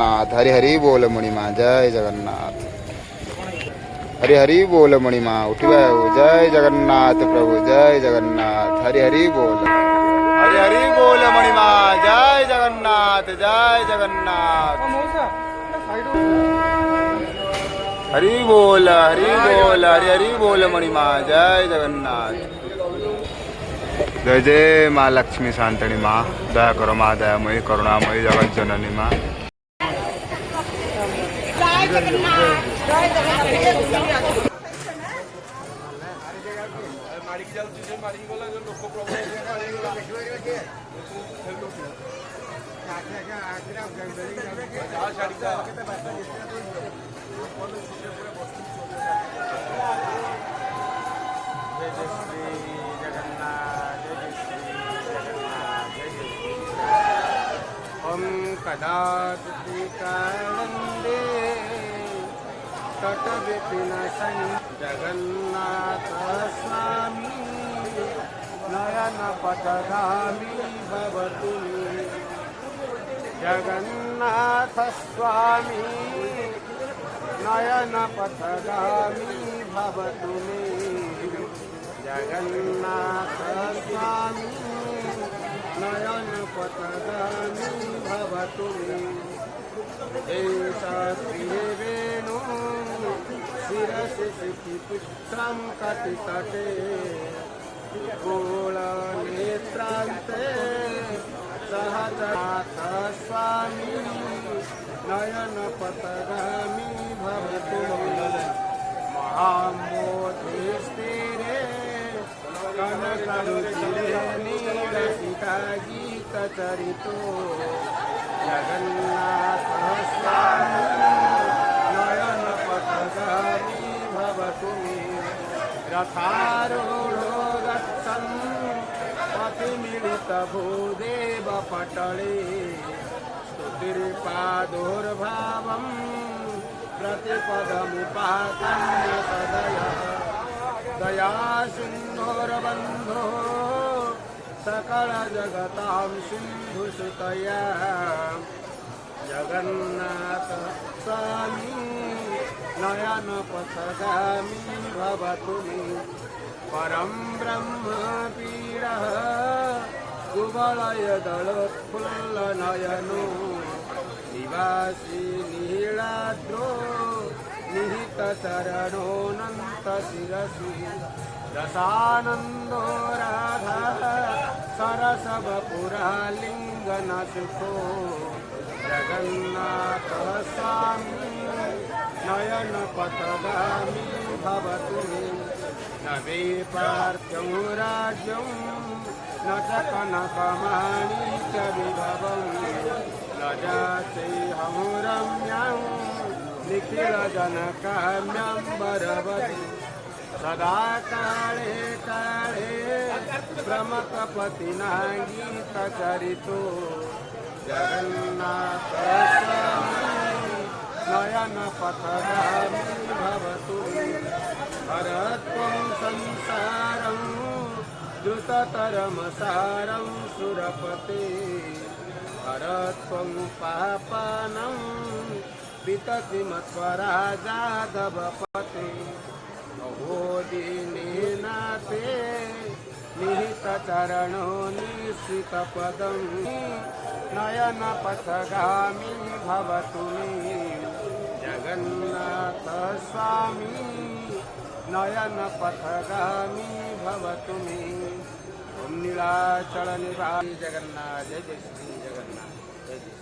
जगन्नाथ हरि हरि बोल मणिमा जय जगन्नाथ हरि हरि बोल मणिमा उठिबा जय जगन्नाथ प्रभु जय जगन्नाथ हरि हरि बोल मणिमा जय जगन्नाथ हरि बोल हरि बोल मणिमा जय जगन्नाथ जय जय माँ लक्ष्मी शांतनी माँ दया करो माँ दयामयी करुणामयी जगत जननी माँ कदाचिकानन्दे तटविपिनशन् जगन्नाथ स्वामी नयन पथगामी भवतु जगन्नाथ स्वामी नयन पथगामी भवतु जगन्नाथ स्वामी नयन पथगामी भवतु वेणु शिरसि शिखिपुत्रं कटितटे गोलनेत्रान्ते सहजनाथ स्वामी नयन पथगामी भवतु महामोधिस्थिरे कनकरुचिरे नीलसिका गीतचरितो जगन्नाथ स्वामी नयन पथगामी भवतु रथारूढो गच्छन् पथिमिलितभूदेव पटले स्तुतिर्पादोर्भावं प्रतिपदमुपाकर्ण्य सदयः दया सिन्धोर्बन्धो सकल जगतां सिन्धुसुतया जगन्नाथ स्वामी नयन पथगामी भवतु परं ब्रह्म पीडः कुवलयदलोत्फुल्लनयनो निवासी नीलाद्रो निहितचरणोऽनन्तशिरसि रसानन्दो राधः सरसवपुरालिङ्गनसुखो जगन्नाथ स्वामी नयन पथगामी भवतु न वे पार्थ्यं राज्यं न च कनकमाणिक्यविभवं न जाचेऽहं रम्यं निखिलजनकाम्यं वरवति सदा काले काले प्रमथपतिना गीतचरितो जगन्नाथ स्वामी नयन पथगामी भवतु हरत्वं संसारं द्रुततरमसारं सुरपते हरत्वं पापानं वितति मत्वराजादवपते अहोदीनेनाथे निहितचरणो निश्रितपदं नयन पथगामी भवतु जगन्नाथ स्वामी नयन पथगामी भवतु ओम नीलाचल निवासी जगन्नाथ जय जय श्री जगन्नाथ जय जय